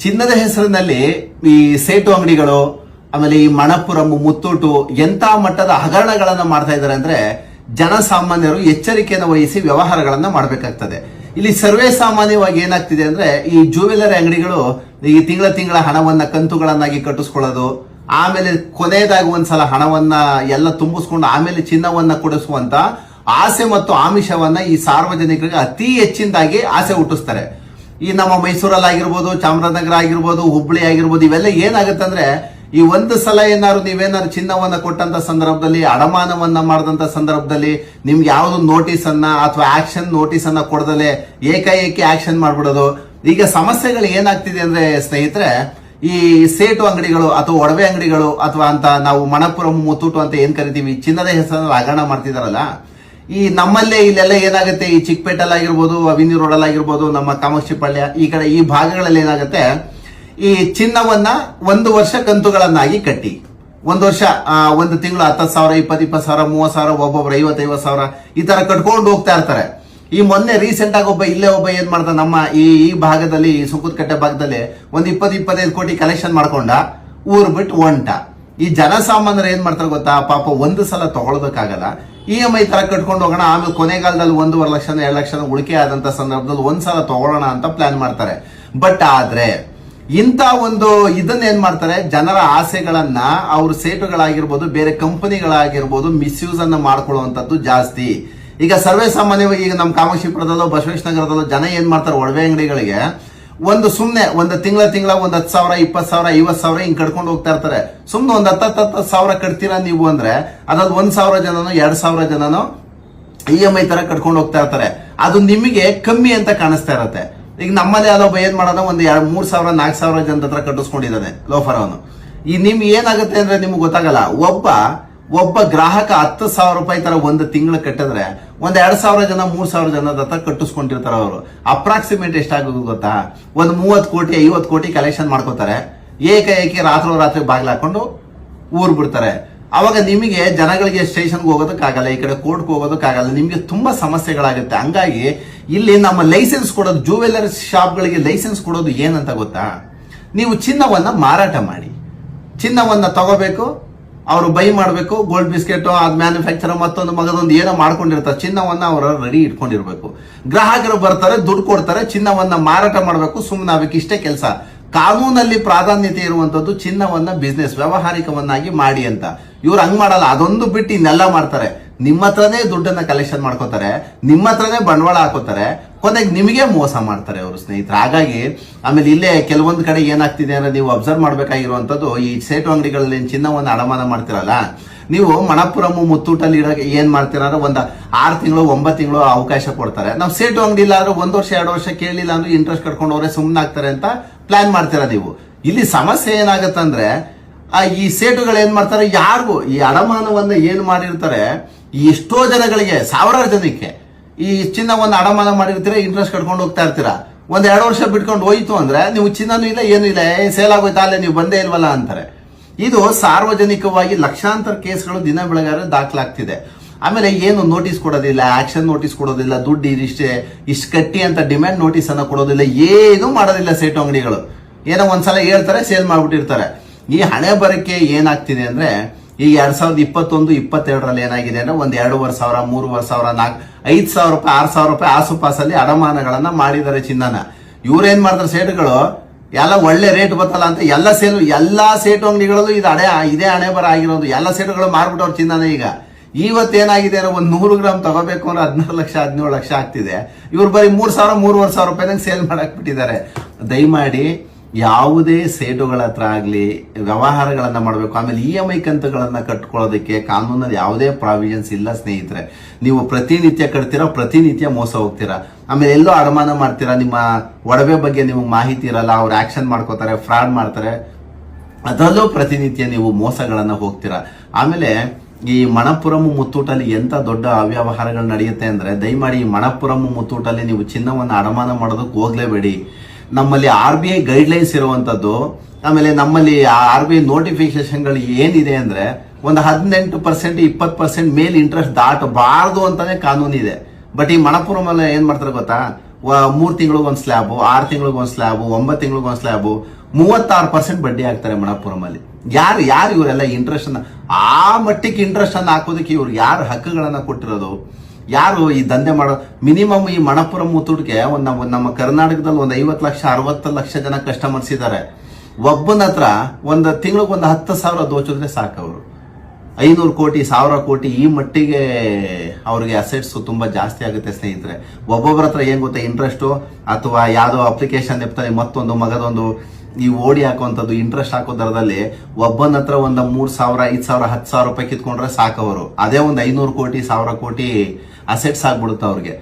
ಚಿನ್ನದ ಹೆಸರಿನಲ್ಲಿ ಈ ಸೇಟು ಅಂಗಡಿಗಳು, ಆಮೇಲೆ ಈ ಮಣಪುರಂ, ಮುತ್ತೂಟು ಎಂತ ಮಟ್ಟದ ಹಗರಣಗಳನ್ನ ಮಾಡ್ತಾ ಇದ್ದಾರೆ ಅಂದ್ರೆ ಜನಸಾಮಾನ್ಯರು ಎಚ್ಚರಿಕೆಯನ್ನು ವಹಿಸಿ ವ್ಯವಹಾರಗಳನ್ನ ಮಾಡಬೇಕಾಗ್ತದೆ. ಇಲ್ಲಿ ಸರ್ವೇ ಸಾಮಾನ್ಯವಾಗಿ ಏನಾಗ್ತಿದೆ ಅಂದ್ರೆ ಈ ಜ್ಯುವೆಲರಿ ಅಂಗಡಿಗಳು ಈ ತಿಂಗಳ ಹಣವನ್ನ ಕಂತುಗಳನ್ನಾಗಿ ಕಟ್ಟಿಸ್ಕೊಳ್ಳೋದು, ಆಮೇಲೆ ಕೊನೆಯದಾಗಿ ಒಂದ್ಸಲ ಹಣವನ್ನ ಎಲ್ಲ ತುಂಬಿಸ್ಕೊಂಡು ಆಮೇಲೆ ಚಿನ್ನವನ್ನ ಕೊಡಿಸುವಂತ ಆಸೆ ಮತ್ತು ಆಮಿಷವನ್ನ ಈ ಸಾರ್ವಜನಿಕರಿಗೆ ಅತಿ ಹೆಚ್ಚಿನದಾಗಿ ಆಸೆ ಹುಟ್ಟಿಸ್ತಾರೆ. ಈ ನಮ್ಮ ಮೈಸೂರಲ್ಲಿ ಚಾಮರಾಜನಗರ ಆಗಿರ್ಬೋದು, ಹುಬ್ಬಳ್ಳಿ ಆಗಿರ್ಬೋದು, ಇವೆಲ್ಲ ಏನಾಗುತ್ತೆ ಅಂದ್ರೆ ಈ ಒಂದು ಸಲ ನೀವೇನಾದ್ರು ಚಿನ್ನವನ್ನ ಕೊಟ್ಟಂತ ಸಂದರ್ಭದಲ್ಲಿ, ಅಡಮಾನವನ್ನ ಮಾಡಿದಂತ ಸಂದರ್ಭದಲ್ಲಿ ನಿಮ್ಗೆ ಯಾವ್ದು ನೋಟಿಸ್ ಅನ್ನ ಅಥವಾ ಆಕ್ಷನ್ ನೋಟಿಸ್ ಅನ್ನ ಕೊಡದಲೆ ಏಕಾಏಕಿ ಆಕ್ಷನ್ ಮಾಡ್ಬಿಡೋದು. ಈಗ ಸಮಸ್ಯೆಗಳು ಏನಾಗ್ತಿದೆ ಅಂದ್ರೆ ಸ್ನೇಹಿತರೆ, ಈ ಸೇಟು ಅಂಗಡಿಗಳು ಅಥವಾ ಒಡವೆ ಅಂಗಡಿಗಳು ಅಥವಾ ಅಂತ ನಾವು ಮಣಪುರಂ, ಮುತ್ತೂಟು ಅಂತ ಏನ್ ಕರಿತೀವಿ, ಚಿನ್ನದ ಹೆಸರಲ್ಲಿ ಹಗರಣ ಮಾಡ್ತಿದಾರಲ್ಲ, ಈ ನಮ್ಮಲ್ಲೇ ಇಲ್ಲೆಲ್ಲ ಏನಾಗುತ್ತೆ, ಈ ಚಿಕ್ಕಪೇಟೆಲ್ಲಾಗಿರ್ಬೋದು, ಅವಿನಿ ರೋಡಲ್ಲಾಗಿರ್ಬೋದು, ನಮ್ಮ ಕಾಮಾಕ್ಷಿ ಪಾಳ್ಯ ಈ ಕಡೆ ಈ ಭಾಗಗಳಲ್ಲಿ ಏನಾಗುತ್ತೆ, ಈ ಚಿನ್ನವನ್ನ 1 ವರ್ಷ ಕಂತುಗಳನ್ನಾಗಿ ಕಟ್ಟಿ, 1 ವರ್ಷ 1 ತಿಂಗಳು 10,000, 20,000, 30,000, ಒಬ್ಬೊಬ್ರು 50,000 ಈ ತರ ಕಟ್ಕೊಂಡು ಹೋಗ್ತಾ ಇರ್ತಾರೆ. ಈ ಮೊನ್ನೆ ರೀಸೆಂಟ್ ಆಗಿ ಒಬ್ಬ ಏನ್ ಮಾಡ್ದ, ನಮ್ಮ ಈ ಭಾಗದಲ್ಲಿ ಸುಂಕದಕಟ್ಟೆ ಭಾಗದಲ್ಲಿ ಒಂದು 20-25 ಕೋಟಿ ಕಲೆಕ್ಷನ್ ಮಾಡ್ಕೊಂಡ, ಊರ್ ಬಿಟ್ಟು ಒಂಟ. ಈ ಜನಸಾಮಾನ್ಯರು ಏನ್ ಮಾಡ್ತಾರೆ ಗೊತ್ತಾ, ಪಾಪ ಒಂದು ಸಲ ತಗೊಳ್ಳೋದಕ್ಕಾಗಲ್ಲ, EMI ತರ ಕಟ್ಕೊಂಡು ಹೋಗೋಣ, ಆಮೇಲೆ ಕೊನೆಗಾಲದಲ್ಲಿ 1.5 ಲಕ್ಷ 2 ಲಕ್ಷ ಉಳಿಕೆ ಆದಂತ ಸಂದರ್ಭದಲ್ಲಿ ಒಂದ್ಸಲ ತಗೊಳ್ಳೋಣ ಅಂತ ಪ್ಲಾನ್ ಮಾಡ್ತಾರೆ. ಬಟ್ ಆದ್ರೆ ಇಂಥ ಒಂದು ಇದನ್ನ ಏನ್ ಮಾಡ್ತಾರೆ, ಜನರ ಆಸೆಗಳನ್ನ ಅವರು ಸೇಟುಗಳಾಗಿರ್ಬೋದು, ಬೇರೆ ಕಂಪನಿಗಳಾಗಿರ್ಬೋದು ಮಿಸ್ಯೂಸ್ ಅನ್ನ ಮಾಡ್ಕೊಳ್ಳುವಂತದ್ದು ಜಾಸ್ತಿ. ಈಗ ಸರ್ವೇ ಸಾಮಾನ್ಯವಾಗಿ ಈಗ ನಮ್ಮ ಕಾಮಾಕ್ಷಿಪುರದಲ್ಲೋ ಬಸವೇಶ್ವರ ನಗರದಲ್ಲೋ ಜನ ಏನ್ ಮಾಡ್ತಾರೆ, ಒಡವೆ ಅಂಗಡಿಗಳಿಗೆ ಸುಮ್ನೆ ಒಂದು ತಿಂಗಳ 10,000, 20,000, 50,000 ಹಿಂಗ್ ಕಟ್ಕೊಂಡು ಹೋಗ್ತಾ ಇರ್ತಾರೆ. ಸುಮ್ನೆ ಒಂದು 10,000 ಕಟ್ತೀರಾ ನೀವು ಅಂದ್ರೆ ಅದ್ರಲ್ಲಿ 1,000 ಜನನೋ 2,000 ಜನನೋ EMI ತರ ಕಟ್ಕೊಂಡು ಹೋಗ್ತಾ ಇರ್ತಾರೆ. ಅದು ನಿಮಗೆ ಕಮ್ಮಿ ಅಂತ ಕಾಣಿಸ್ತಾ ಇರತ್ತೆ. ಈಗ ನಮ್ಮಲ್ಲಿ ಅಲ್ಲೊಬ್ಬ ಏನ್ ಮಾಡೋಣ, ಒಂದು 3,000, 4,000 ಜನದ ಹತ್ರ ಕಟ್ಟಿಸ್ಕೊಂಡಿದ್ದಾನೆ ಲೋಫರ್ ಅವನು. ಈ ನಿಮ್ಗೆ ಏನಾಗುತ್ತೆ ಅಂದ್ರೆ ನಿಮ್ಗೆ ಗೊತ್ತಾಗಲ್ಲ, ಒಬ್ಬ ಗ್ರಾಹಕ 10,000 ರೂಪಾಯಿ ತರ ಒಂದು ತಿಂಗಳು ಕಟ್ಟಿದ್ರೆ ಒಂದ್ 2,000 ಜನ 3,000 ಜನದ ಹತ್ರ ಕಟ್ಟಿಸ್ಕೊಂಡಿರ್ತಾರೆ. ಅವರು ಅಪ್ರಾಕ್ಸಿಮೇಟ್ ಎಷ್ಟಾಗೋದು ಗೊತ್ತಾ, ಒಂದು 30 ಕೋಟಿ 50 ಕೋಟಿ ಕಲೆಕ್ಷನ್ ಮಾಡ್ಕೋತಾರೆ. ಏಕಾಏಕಿ ರಾತ್ರಿ ಬಾಗಿಲು ಹಾಕೊಂಡು ಊರ್ ಬಿಡ್ತಾರೆ. ಅವಾಗ ನಿಮಗೆ ಜನಗಳಿಗೆ ಸ್ಟೇಷನ್ಗೆ ಹೋಗೋದಕ್ಕಾಗಲ್ಲ, ಈ ಕಡೆ ಕೋರ್ಟ್ಗೆ ಹೋಗೋದಕ್ಕಾಗಲ್ಲ, ನಿಮ್ಗೆ ತುಂಬಾ ಸಮಸ್ಯೆಗಳಾಗುತ್ತೆ. ಹಂಗಾಗಿ ಇಲ್ಲಿ ನಮ್ಮ ಲೈಸೆನ್ಸ್ ಕೊಡೋದು, ಜ್ಯುವೆಲರಿ ಶಾಪ್ಗಳಿಗೆ ಲೈಸೆನ್ಸ್ ಕೊಡೋದು ಏನಂತ ಗೊತ್ತಾ, ನೀವು ಚಿನ್ನವನ್ನ ಮಾರಾಟ ಮಾಡಿ, ಚಿನ್ನವನ್ನ ತಗೋಬೇಕು, ಅವರು ಬೈ ಮಾಡಬೇಕು, ಗೋಲ್ಡ್ ಬಿಸ್ಕೆಟ್ ಅದ್ ಮ್ಯಾನುಫ್ಯಾಕ್ಚರ್ ಮತ್ತೊಂದು ಮಗದೊಂದು ಏನೋ ಮಾಡ್ಕೊಂಡಿರ್ತಾರೆ, ಚಿನ್ನವನ್ನ ಅವರು ರೆಡಿ ಇಟ್ಕೊಂಡಿರ್ಬೇಕು. ಗ್ರಾಹಕರು ಬರ್ತಾರೆ, ದುಡ್ಡು ಕೊಡ್ತಾರೆ, ಚಿನ್ನವನ್ನ ಮಾರಾಟ ಮಾಡಬೇಕು, ಸುಮ್ಮನೆ ಆಗ್ಬೇಕು, ಇಷ್ಟೇ ಕೆಲಸ. ಕಾನೂನಲ್ಲಿ ಪ್ರಾಧಾನ್ಯತೆ ಇರುವಂತದ್ದು ಚಿನ್ನವನ್ನ ಬಿಸ್ನೆಸ್ ವ್ಯವಹಾರಿಕವನ್ನಾಗಿ ಮಾಡಿ ಅಂತ. ಇವ್ರು ಹಂಗ್ ಮಾಡಲ್ಲ, ಅದೊಂದು ಬಿಟ್ಟು ಇನ್ನೆಲ್ಲ ಮಾಡ್ತಾರೆ. ನಿಮ್ಮ ಹತ್ರನೇ ದುಡ್ಡನ್ನ ಕಲೆಕ್ಷನ್ ಮಾಡ್ಕೋತಾರೆ, ನಿಮ್ಮ ಹತ್ರನೇ ಬಂಡವಾಳ ಹಾಕೋತಾರೆ, ಕೊನೆಗೆ ನಿಮಗೆ ಮೋಸ ಮಾಡ್ತಾರೆ ಅವರು ಸ್ನೇಹಿತರೆ. ಹಾಗಾಗಿ ಆಮೇಲೆ ಇಲ್ಲೇ ಕೆಲವೊಂದು ಕಡೆ ಏನಾಗ್ತಿದೆ ಅಂದ್ರೆ ನೀವು ಅಬ್ಸರ್ವ್ ಮಾಡ್ಬೇಕಾಗಿರುವಂತದ್ದು, ಈ ಸೇಟು ಅಂಗಡಿಗಳಲ್ಲಿ ಚಿನ್ನವನ್ನು ಅಡಮಾನ ಮಾಡ್ತಿರಲ್ಲ, ನೀವು ಮಣಪುರಂ, ಮುತ್ತೂಟಲ್ಲಿ ಇಡಕ್ಕೆ ಏನ್ ಮಾಡ್ತೀರ, ಒಂದು 6 ತಿಂಗಳು 9 ತಿಂಗಳು ಅವಕಾಶ ಕೊಡ್ತಾರೆ. ನಾವು ಸೇಟು ಅಂಗಡಿ ಇಲ್ಲ ಅಂದ್ರೆ 1 ವರ್ಷ 2 ವರ್ಷ ಕೇಳಲಿಲ್ಲ ಅಂದ್ರೆ ಇಂಟ್ರೆಸ್ಟ್ ಕಟ್ಕೊಂಡವ್ರೆ ಸುಮ್ಮನೆ ಆಗ್ತಾರೆ ಅಂತ ಪ್ಲಾನ್ ಮಾಡ್ತೀರ ನೀವು. ಇಲ್ಲಿ ಸಮಸ್ಯೆ ಏನಾಗತ್ತಂದ್ರೆ, ಈ ಸೇಟುಗಳು ಏನ್ ಮಾಡ್ತಾರೆ, ಯಾರಿಗೂ ಈ ಅಡಮಾನವನ್ನ ಏನ್ ಮಾಡಿರ್ತಾರೆ, ಎಷ್ಟೋ ಜನಗಳಿಗೆ, ಸಾವಿರಾರು ಜನಕ್ಕೆ ಈ ಚಿನ್ನವನ್ನು ಅಡಮಾನ ಮಾಡಿರ್ತೀರಾ, ಇಂಟ್ರೆಸ್ಟ್ ಕಟ್ಕೊಂಡು ಹೋಗ್ತಾ ಇರ್ತೀರಾ. 1-2 ವರ್ಷ ಬಿಟ್ಕೊಂಡು ಹೋಯ್ತು ಅಂದ್ರೆ ನೀವು ಚಿನ್ನನೂ ಇಲ್ಲ ಏನೂ ಇಲ್ಲ, ಸೇಲ್ ಆಗೋಯ್ತಾ, ಅಲ್ಲೇ ನೀವು ಬಂದೇ ಇಲ್ವಲ್ಲ ಅಂತಾರೆ. ಇದು ಸಾರ್ವಜನಿಕವಾಗಿ ಲಕ್ಷಾಂತರ ಕೇಸ್ಗಳು ದಿನ ಬೆಳಗಾದ್ರೆ ದಾಖಲಾಗ್ತಿದೆ. ಆಮೇಲೆ ಏನು ನೋಟಿಸ್ ಕೊಡೋದಿಲ್ಲ, ಆಕ್ಷನ್ ನೋಟಿಸ್ ಕೊಡೋದಿಲ್ಲ, ದುಡ್ಡು ಇಷ್ಟು ಕಟ್ಟಿ ಅಂತ ಡಿಮ್ಯಾಂಡ್ ನೋಟಿಸ್ ಅನ್ನ ಕೊಡೋದಿಲ್ಲ, ಏನು ಮಾಡೋದಿಲ್ಲ ಸೇಟು ಅಂಗಡಿಗಳು. ಏನೋ ಒಂದ್ಸಲ ಹೇಳ್ತಾರೆ, ಸೇಲ್ ಮಾಡ್ಬಿಟ್ಟಿರ್ತಾರೆ. ಈ ಹಣೆ ಬರಕ್ಕೆ ಏನಾಗ್ತಿದೆ ಅಂದ್ರೆ, ಈ 2021-22 ಏನಾಗಿದೆ ಅಂದ್ರೆ, ಒಂದ್ 2,500, 3,000, 5,000 ರೂಪಾಯಿ, 6,000 ರೂಪಾಯಿ ಆಸುಪಾಸಲ್ಲಿ ಅಡಮಾನಗಳನ್ನ ಮಾಡಿದ್ದಾರೆ ಚಿನ್ನನ. ಇವ್ರೇನ್ ಮಾಡ್ತಾರೆ ಸೇಟುಗಳು, ಎಲ್ಲ ಒಳ್ಳೆ ರೇಟ್ ಬರ್ತಲ್ಲ ಅಂತ ಎಲ್ಲಾ ಸೇಟು ಅಂಗಡಿಗಳಲ್ಲೂ ಇದೇ ಹಣೆ ಬರ ಆಗಿರೋದು. ಎಲ್ಲ ಸೇಟುಗಳು ಮಾರ್ಬಿಟ್ಟವ್ರು ಚಿನ್ನನ. ಈಗ ಇವತ್ತೇನಾಗಿದೆ ಅಂದ್ರೆ, ಒಂದು 100 ಗ್ರಾಮ್ ತಗೋಬೇಕು ಅಂದ್ರೆ 16 ಲಕ್ಷ 17 ಲಕ್ಷ ಆಗ್ತಿದೆ. ಇವ್ರು ಬರೀ 3,000, 3,500 ರೂಪಾಯಿನಾಗ ಸೇಲ್ ಮಾಡಕ್ ಬಿಟ್ಟಿದ್ದಾರೆ. ದಯಮಾಡಿ ಯಾವುದೇ ಸೇಟುಗಳ ಹತ್ರ ಆಗ್ಲಿ ವ್ಯವಹಾರಗಳನ್ನ ಮಾಡಬೇಕು. ಆಮೇಲೆ EMI ಕಂತುಗಳನ್ನ ಕಟ್ಕೊಳ್ಳೋದಕ್ಕೆ ಕಾನೂನಲ್ಲಿ ಯಾವುದೇ ಪ್ರಾವಿಷನ್ಸ್ ಇಲ್ಲ ಸ್ನೇಹಿತರೆ. ನೀವು ಪ್ರತಿನಿತ್ಯ ಕಟ್ತೀರಾ, ಪ್ರತಿನಿತ್ಯ ಮೋಸ ಹೋಗ್ತೀರಾ. ಆಮೇಲೆ ಎಲ್ಲೋ ಅಡಮಾನ ಮಾಡ್ತೀರಾ, ನಿಮ್ಮ ಒಡವೆ ಬಗ್ಗೆ ನಿಮಗೆ ಮಾಹಿತಿ ಇರಲ್ಲ, ಅವ್ರು ಆಕ್ಷನ್ ಮಾಡ್ಕೋತಾರೆ, ಫ್ರಾಡ್ ಮಾಡ್ತಾರೆ, ಅದರಲ್ಲೂ ಪ್ರತಿನಿತ್ಯ ನೀವು ಮೋಸಗಳನ್ನ ಹೋಗ್ತೀರಾ. ಆಮೇಲೆ ಈ ಮಣಪುರಂ, ಮುತ್ತೂಟಲ್ಲಿ ಎಂತ ದೊಡ್ಡ ಅವ್ಯವಹಾರಗಳು ನಡೆಯುತ್ತೆ ಅಂದ್ರೆ, ದಯಮಾಡಿ ಈ ಮಣಪುರಂ, ಮುತ್ತೂಟಲ್ಲಿ ನೀವು ಚಿನ್ನವನ್ನು ಅಡಮಾನ ಮಾಡೋದಕ್ಕೆ ಹೋಗ್ಲೇಬೇಡಿ. ನಮ್ಮಲ್ಲಿ RBI ಗೈಡ್ಲೈನ್ಸ್ ಇರುವಂತದ್ದು, ಆಮೇಲೆ ನಮ್ಮಲ್ಲಿ RBI ನೋಟಿಫಿಕೇಶನ್ಗಳು ಏನಿದೆ ಅಂದ್ರೆ, ಒಂದು 18% 20% ಮೇಲ್ ಇಂಟ್ರೆಸ್ಟ್ ದಾಟಬಾರದು ಅಂತಾನೆ ಕಾನೂನಿದೆ. ಬಟ್ ಈ ಮಣಪುರಂ ಏನ್ ಮಾಡ್ತಾರೆ ಗೊತ್ತಾ, 3 ತಿಂಗಳಿಗೊಂದು ಸ್ಲ್ಯಾಬು, 6 ತಿಂಗಳಿಗೊಂದು ಸ್ಲ್ಯಾಬು, 9 ತಿಂಗಳಿಗೊಂದು ಸ್ಲ್ಯಾಬು, 36% ಬಡ್ಡಿ ಹಾಕ್ತಾರೆ ಮಣಪುರಮಲ್ಲಿ. ಯಾರು ಇವರೆಲ್ಲ ಇಂಟ್ರೆಸ್ಟ್ ಅನ್ನ ಆ ಮಟ್ಟಿಗೆ ಇಂಟ್ರೆಸ್ಟ್ ಅನ್ನ ಹಾಕೋದಕ್ಕೆ ಇವ್ರು ಯಾರು ಹಕ್ಕುಗಳನ್ನ ಕೊಟ್ಟಿರೋದು? ಯಾರು ಈ ದಂಧೆ ಮಾಡೋ? ಮಿನಿಮಮ್ ಈ ಮಣಪುರಂ ಮುತ್ತೂಟ್ಗೆ ನಮ್ಮ ಕರ್ನಾಟಕದಲ್ಲಿ ಒಂದು 50 ಲಕ್ಷ 60 ಲಕ್ಷ ಜನ ಕಸ್ಟಮರ್ಸ್ ಇದ್ದಾರೆ. ಒಬ್ಬನ ಹತ್ರ ಒಂದು ತಿಂಗಳಿಗೆ ಒಂದು 10,000 ದೋಚಿದ್ರೆ ಸಾಕು. ಅವರು 500 ಕೋಟಿ 1000 ಕೋಟಿ ಈ ಮಟ್ಟಿಗೆ ಅವ್ರಿಗೆ ಅಸೆಟ್ಸ್ ತುಂಬಾ ಜಾಸ್ತಿ ಆಗುತ್ತೆ ಸ್ನೇಹಿತರೆ. ಒಬ್ಬೊಬ್ಬರ ಹತ್ರ ಏನ್ ಗೊತ್ತಾ, ಇಂಟ್ರೆಸ್ಟು ಅಥವಾ ಯಾವ್ದೋ ಅಪ್ಲಿಕೇಶನ್ ಇರ್ತಾರೆ, ಮತ್ತೊಂದು ಮಗದೊಂದು ಈ ಓಡಿ ಹಾಕುವಂಥದ್ದು ಇಂಟ್ರೆಸ್ಟ್ ಹಾಕೋ ದರದಲ್ಲಿ ಒಬ್ಬನ ಹತ್ರ ಒಂದು 3,000 5,000 10,000 ರೂಪಾಯಿ ಕಿತ್ಕೊಂಡ್ರೆ ಸಾಕವರು. ಅದೇ ಒಂದು 500 ಕೋಟಿ 1000 ಕೋಟಿ ಅಸೆಟ್ಸ್ ಆಗ್ಬಿಡುತ್ತೆ ಅವ್ರಿಗೆ.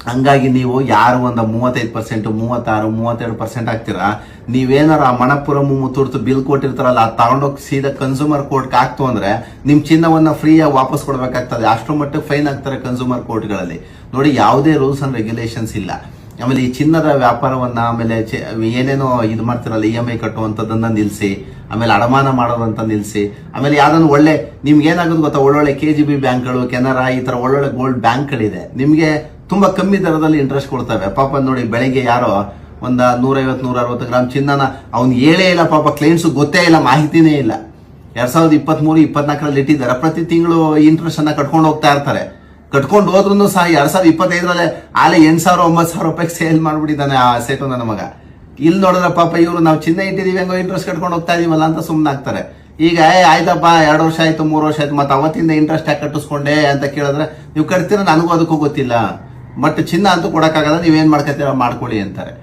ಹಂಗಾಗಿ ನೀವು ಯಾರು ಒಂದು 35% 36 32% ಆಗ್ತೀರಾ, ನೀವೇನಾರು ಆ ಮಣಪುರಂ ಮುತ್ತೂರ್ತು ಬಿಲ್ ಕೊಟ್ಟಿರ್ತಾರಲ್ಲ, ಅದು ತಗೊಂಡೋಗಿ ಸೀದಾ ಕನ್ಸ್ಯೂಮರ್ ಕೋರ್ಟ್ಗೆ ಹಾಕ್ತು ಅಂದ್ರೆ ನಿಮ್ ಚಿನ್ನವನ್ನ ಫ್ರೀಯಾಗಿ ವಾಪಸ್ ಕೊಡ್ಬೇಕಾಗ್ತದೆ. ಅಷ್ಟು ಮಟ್ಟಿಗೆ ಫೈನ್ ಹಾಕ್ತಾರೆ ಕನ್ಸ್ಯೂಮರ್ ಕೋರ್ಟ್ಗಳಲ್ಲಿ. ನೋಡಿ, ಯಾವುದೇ ರೂಲ್ಸ್ ಅಂಡ್ ರೆಗ್ಯುಲೇಷನ್ಸ್ ಇಲ್ಲ. ಆಮೇಲೆ ಈ ಚಿನ್ನದ ವ್ಯಾಪಾರವನ್ನ, ಆಮೇಲೆ ಏನೇನೋ ಇದು ಮಾಡ್ತಿರಲ್ಲ, EMI ಕಟ್ಟುವಂಥದ್ದನ್ನ ನಿಲ್ಸಿ, ಆಮೇಲೆ ಅಡಮಾನ ಮಾಡೋದಂತ ನಿಲ್ಸಿ. ಆಮೇಲೆ ಯಾವ್ದನ್ನು ಒಳ್ಳೆ ನಿಮ್ಗೆ ಏನಾಗೋದು ಗೊತ್ತಾ, ಒಳ್ಳೊಳ್ಳೆ KGB ಬ್ಯಾಂಕ್ಗಳು, ಕೆನರಾ, ಈ ತರ ಒಳ್ಳೊಳ್ಳೆ ಗೋಲ್ಡ್ ಬ್ಯಾಂಕ್ಗಳಿದೆ, ನಿಮ್ಗೆ ತುಂಬಾ ಕಮ್ಮಿ ದರದಲ್ಲಿ ಇಂಟ್ರೆಸ್ಟ್ ಕೊಡ್ತವೆ. ಪಾಪ ನೋಡಿ, ಬೆಳಿಗ್ಗೆ ಯಾರೋ ಒಂದ 150-160 ಗ್ರಾಮ್ ಚಿನ್ನನ ಅವ್ನು ಹೇಳೇ ಇಲ್ಲ, ಪಾಪ ಕ್ಲೈಂಟ್ಸ್ ಗೊತ್ತೇ ಇಲ್ಲ, ಮಾಹಿತಿನೇ ಇಲ್ಲ. 2023-24 ಇಟ್ಟಿದ್ದಾರೆ. ಪ್ರತಿ ತಿಂಗಳು ಇಂಟ್ರೆಸ್ಟ್ ಅನ್ನ ಕಟ್ಕೊಂಡು ಹೋಗ್ತಾ ಇರ್ತಾರೆ. ಕಟ್ಕೊಂಡು ಹೋದ್ರು ಸಹ 2025 ಆಲೆ 8,000-9,000 ರೂಪಾಯಿಗೆ ಸೇಲ್ ಮಾಡ್ಬಿಟ್ಟಿದ್ದಾನೆ ಆ ಸೆಟ್ ನನ್ನ ಮಗ. ಇಲ್ಲಿ ನೋಡಿದ್ರೆ ಪಾಪ ಇವರು ನಾವು ಚಿನ್ನ ಇಟ್ಟಿದೀವಿ, ಹೆಂಗೋ ಇಂಟ್ರೆಸ್ಟ್ ಕಟ್ಕೊಂಡು ಹೋಗ್ತಾ ಇದೀವಲ್ಲ ಅಂತ ಸುಮ್ಮನಾಗ್ತಾರೆ. ಈಗ ಆಯ್ತಪ್ಪ 2 ವರ್ಷ ಆಯ್ತು 3 ವರ್ಷ ಆಯ್ತು, ಮತ್ತೆ ಅವತ್ತಿಂದ ಇಂಟ್ರೆಸ್ಟ್ ಯಾಕೆ ಕಟ್ಟಿಸ್ಕೊಂಡೆ ಅಂತ ಕೇಳಿದ್ರೆ, ನೀವು ಕಟ್ತೀರ ನನಗೂ ಅದಕ್ಕೂ ಗೊತ್ತಿಲ್ಲ, ಬಟ್ ಚಿನ್ನ ಅಂತೂ ಕೊಡಕ್ಕಾಗಲ್ಲ, ನೀವೇನ್ ಮಾಡ್ಕೊತೀರ ಮಾಡ್ಕೊಳ್ಳಿ ಅಂತಾರೆ.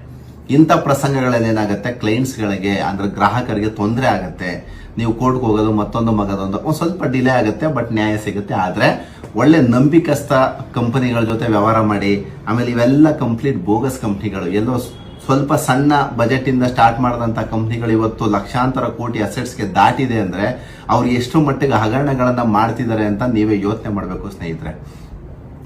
ಇಂಥ ಪ್ರಸಂಗಗಳೇನಾಗುತ್ತೆ, ಕ್ಲೈಂಟ್ಸ್ಗಳಿಗೆ ಅಂದ್ರೆ ಗ್ರಾಹಕರಿಗೆ ತೊಂದರೆ ಆಗುತ್ತೆ. ನೀವು ಕೋರ್ಟ್ಗೆ ಹೋಗೋದು ಮತ್ತೊಂದು ಮಗದೊಂದು ಒಂದು ಸ್ವಲ್ಪ ಡಿಲೇ ಆಗುತ್ತೆ, ಬಟ್ ನ್ಯಾಯ ಸಿಗುತ್ತೆ. ಆದ್ರೆ ಒಳ್ಳೆ ನಂಬಿಕಸ್ಥ ಕಂಪನಿಗಳ ಜೊತೆ ವ್ಯವಹಾರ ಮಾಡಿ. ಆಮೇಲೆ ಇವೆಲ್ಲ ಕಂಪ್ಲೀಟ್ ಬೋಗಸ್ ಕಂಪ್ನಿಗಳು, ಎಲ್ಲೋ ಸ್ವಲ್ಪ ಸಣ್ಣ ಬಜೆಟ್ ಇಂದ ಸ್ಟಾರ್ಟ್ ಮಾಡಿದಂತ ಕಂಪ್ನಿಗಳು ಇವತ್ತು ಲಕ್ಷಾಂತರ ಕೋಟಿ ಅಸೆಟ್ಸ್ಗೆ ದಾಟಿದೆ ಅಂದ್ರೆ ಅವ್ರು ಎಷ್ಟು ಮಟ್ಟಿಗೆ ಹಗರಣಗಳನ್ನ ಮಾಡ್ತಿದ್ದಾರೆ ಅಂತ ನೀವೇ ಯೋಚನೆ ಮಾಡಬೇಕು ಸ್ನೇಹಿತರೆ.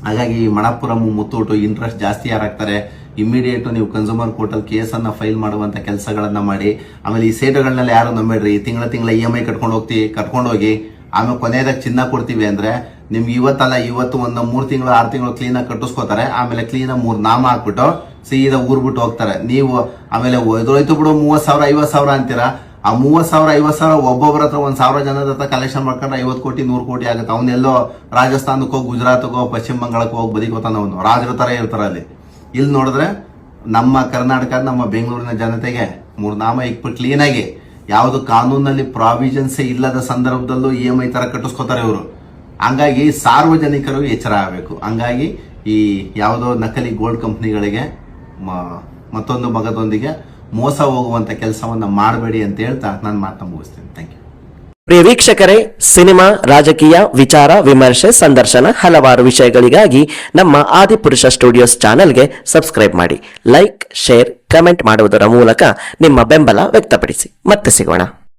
ಹಾಗಾಗಿ ಮಣಪುರಂ ಮುತ್ತೂಟು ಇಂಟ್ರೆಸ್ಟ್ ಜಾಸ್ತಿ ಯಾರಾಗ್ತಾರೆ, ಇಮಿಡಿಯೇಟ್ ನೀವು ಕನ್ಸ್ಯೂಮರ್ ಕೋರ್ಟಲ್ಲಿ ಕೇಸನ್ನ ಫೈಲ್ ಮಾಡುವಂತ ಕೆಲಸಗಳನ್ನ ಮಾಡಿ. ಆಮೇಲೆ ಈ ಸೇಟುಗಳನ್ನೆಲ್ಲ ಯಾರು ನಂಬೇಡ್ರಿ. ತಿಂಗಳ EMI ಕಟ್ಕೊಂಡು ಹೋಗಿ ಆಮೇಲೆ ಕೊನೆಯದಾಗ ಚಿನ್ನ ಕೊಡ್ತೀವಿ ಅಂದ್ರೆ ನಿಮ್ಗೆ ಇವತ್ತು ಒಂದು 3 ತಿಂಗಳು 6 ತಿಂಗಳು ಕ್ಲೀನಾಗಿ ಕಟ್ಟಿಸ್ಕೋತಾರೆ. ಆಮೇಲೆ ಕ್ಲೀನಾಗಿ 3 ನಾಮ ಹಾಕ್ಬಿಟ್ಟು ಸೀದಾ ಊರ್ಬಿಟ್ಟು ಹೋಗ್ತಾರೆ. ನೀವು ಆಮೇಲೆ ಒಯ್ದೋಯ್ತು ಬಿಡು 30,000 50,000 ಅಂತೀರಾ. ಆ 30,000 50,000 ಒಬ್ಬೊಬ್ಬರ ಹತ್ರ 1,000 ಜನದ ಹತ್ರ ಕಲೆಕ್ಷನ್ ಮಾಡ್ಕೊಂಡ್ರೆ 50 ಕೋಟಿ 100 ಕೋಟಿ ಆಗುತ್ತೆ. ಅವನ್ನೆಲ್ಲೋ ರಾಜಸ್ಥಾನಕ್ಕೋ ಗುಜರಾತ್ಗೋ ಪಶ್ಚಿಮ ಬಂಗಾಳಕ್ಕೋ ಹೋಗಿ ಬದಿಕೋತಾನ, ಅವನು ರಾಜರ ತರ ಇರ್ತಾರ ಅಲ್ಲಿ. ಇಲ್ಲಿ ನೋಡಿದ್ರೆ ನಮ್ಮ ಕರ್ನಾಟಕ, ನಮ್ಮ ಬೆಂಗಳೂರಿನ ಜನತೆಗೆ 3 ನಾಮ ಇಕ್ಬಿಟ್ಟು ಕ್ಲೀನಾಗಿ ಯಾವುದು ಕಾನೂನಲ್ಲಿ ಪ್ರಾವಿಷನ್ಸ್ ಇಲ್ಲದ ಸಂದರ್ಭದಲ್ಲೂ EMI ತರ ಕಟ್ಟಿಸ್ಕೋತಾರೆ ಇವರು. ಹಂಗಾಗಿ ಸಾರ್ವಜನಿಕರು ಎಚ್ಚರ ಆಗಬೇಕು. ಹಂಗಾಗಿ ಈ ಯಾವುದೋ ನಕಲಿ ಗೋಲ್ಡ್ ಕಂಪ್ನಿಗಳಿಗೆ ಮತ್ತೊಂದು ಮಗದೊಂದಿಗೆ ಮೋಸ ಹೋಗುವಂತ ಕೆಲಸವನ್ನ ಮಾಡಬೇಡಿ ಅಂತ ಹೇಳ್ತಾ ನಾನು ಮಾತನ್ನ ಮುಗಿಸ್ತೇನೆ. Thank you. ಪ್ರಿಯ ವೀಕ್ಷಕರೇ, ಸಿನಿಮಾ, ರಾಜಕೀಯ, ವಿಚಾರ, ವಿಮರ್ಶೆ, ಸಂದರ್ಶನ, ಹಲವಾರು ವಿಷಯಗಳಿಗಾಗಿ ನಮ್ಮ ಆದಿಪುರುಷ ಸ್ಟುಡಿಯೋಸ್ ಚಾನೆಲ್ಗೆ ಸಬ್ಸ್ಕ್ರೈಬ್ ಮಾಡಿ. ಲೈಕ್, ಶೇರ್, ಕಮೆಂಟ್ ಮಾಡುವುದರ ಮೂಲಕ ನಿಮ್ಮ ಬೆಂಬಲ ವ್ಯಕ್ತಪಡಿಸಿ. ಮತ್ತೆ ಸಿಗೋಣ.